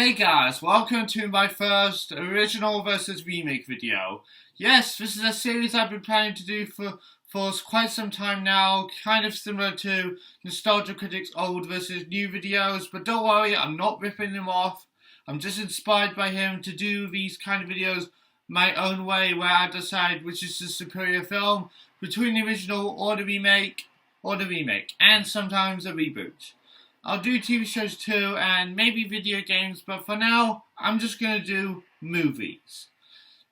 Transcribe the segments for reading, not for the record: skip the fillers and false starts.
Hey guys, welcome to my first original versus remake video. Yes, this is a series I've been planning to do for quite some time now, kind of similar to Nostalgia Critic's old versus new videos, but don't worry, I'm not ripping him off. I'm just inspired by him to do these kind of videos my own way, where I decide which is the superior film between the original or the remake, and sometimes a reboot. I'll do TV shows too, and maybe video games, but for now, I'm just going to do movies.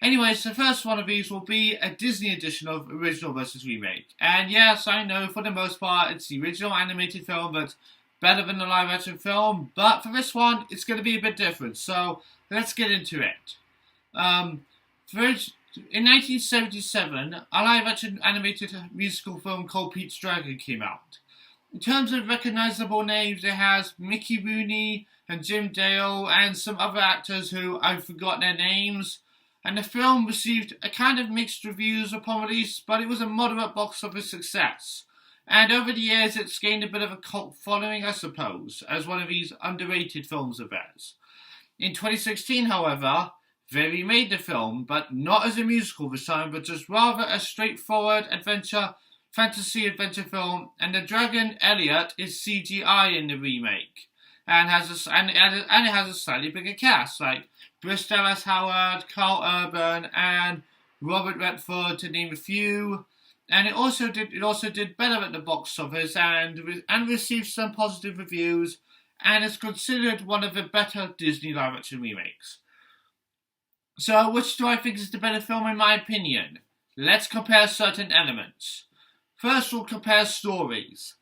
Anyways, the first one of these will be a Disney edition of original versus remake. And yes, I know for the most part, it's the original animated film that's better than the live action film, but for this one, it's going to be a bit different, so let's get into it. In 1977, a live action animated musical film called Pete's Dragon came out. In terms of recognizable names, it has Mickey Rooney and Jim Dale and some other actors who I've forgotten their names. And the film received a kind of mixed reviews upon release, but it was a moderate box office success. And over the years, it's gained a bit of a cult following, I suppose, as one of these underrated films of theirs. In 2016, however, they remade the film, but not as a musical this time, but just rather a straightforward fantasy adventure film, and the dragon Elliot is CGI in the remake, and it has a slightly bigger cast like Bryce Dallas Howard, Carl Urban, and Robert Redford, to name a few. And it also did better at the box office and received some positive reviews, and is considered one of the better Disney live action remakes. So, which do I think is the better film in my opinion? Let's compare certain elements. First, we'll compare stories.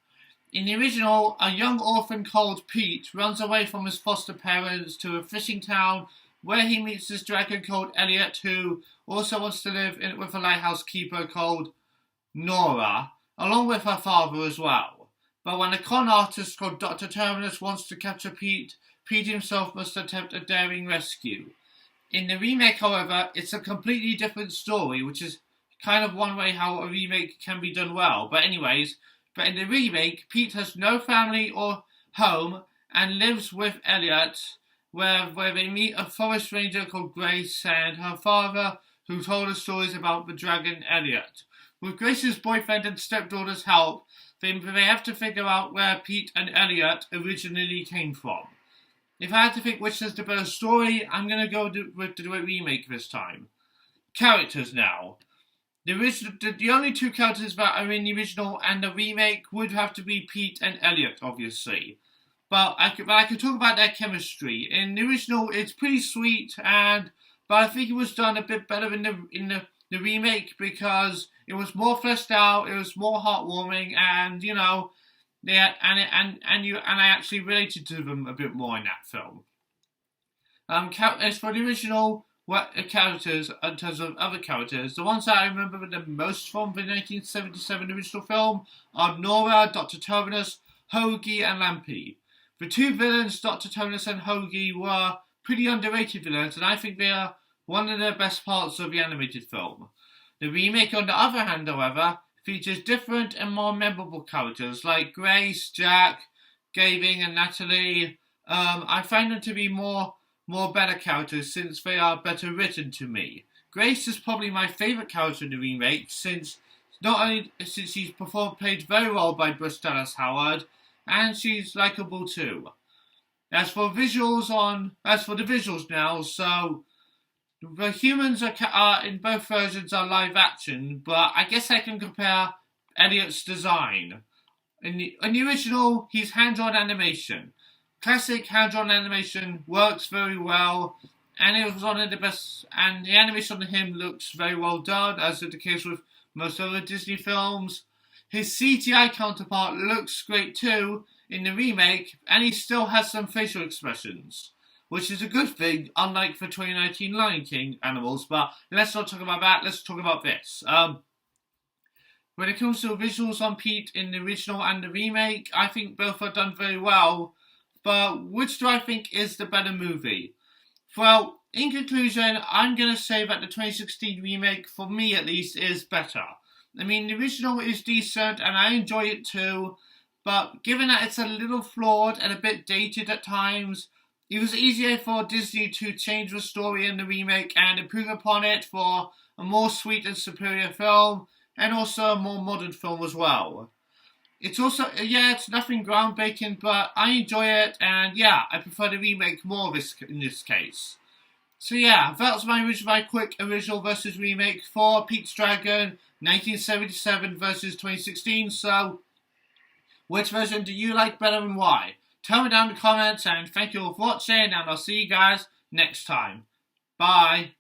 In the original, a young orphan called Pete runs away from his foster parents to a fishing town where he meets this dragon called Elliot, who also wants to live with a lighthouse keeper called Nora, along with her father as well. But when a con artist called Dr. Terminus wants to capture Pete, Pete himself must attempt a daring rescue. In the remake, however, it's a completely different story, which is kind of one way how a remake can be done well. But in the remake, Pete has no family or home and lives with Elliot, where they meet a forest ranger called Grace and her father, who told us stories about the dragon Elliot. With Grace's boyfriend and stepdaughter's help, they have to figure out where Pete and Elliot originally came from. If I had to think which is the better story, I'm going to go with the remake this time. Characters now. The only two characters that are in the original and the remake would have to be Pete and Elliot, obviously. But I could talk about their chemistry. In the original, it's pretty sweet, but I think it was done a bit better in the remake because it was more fleshed out, it was more heartwarming, and I actually related to them a bit more in that film. As for the original characters, in terms of other characters, the ones that I remember the most from the 1977 original film are Nora, Dr. Terminus, Hoagie, and Lampy. The two villains, Dr. Terminus and Hoagie, were pretty underrated villains, and I think they are one of the best parts of the animated film. The remake, on the other hand, however, features different and more memorable characters like Grace, Jack, Gavin, and Natalie. I find them to be more better characters since they are better written to me. Grace is probably my favourite character in the remake since she's played very well by Bryce Dallas Howard, and she's likeable too. As for the visuals now, so the humans are in both versions are live action, but I guess I can compare Elliot's design. In the original, he's hand-drawn animation. Classic hand-drawn animation works very well, and it was one of the best. And the animation on him looks very well done, as is the case with most other Disney films. His CGI counterpart looks great too in the remake, and he still has some facial expressions, which is a good thing, unlike the 2019 Lion King animals. But let's not talk about that. Let's talk about this. When it comes to visuals on Pete in the original and the remake, I think both are done very well. But which do I think is the better movie? Well, in conclusion, I'm going to say that the 2016 remake, for me at least, is better. I mean, the original is decent and I enjoy it too, but given that it's a little flawed and a bit dated at times, it was easier for Disney to change the story in the remake and improve upon it for a more sweet and superior film, and also a more modern film as well. It's also, yeah, it's nothing groundbreaking, but I enjoy it, and yeah, I prefer the remake more in this case. So yeah, that's my quick original versus remake for Pete's Dragon 1977 versus 2016. So, which version do you like better and why? Tell me down in the comments, and thank you all for watching, and I'll see you guys next time. Bye.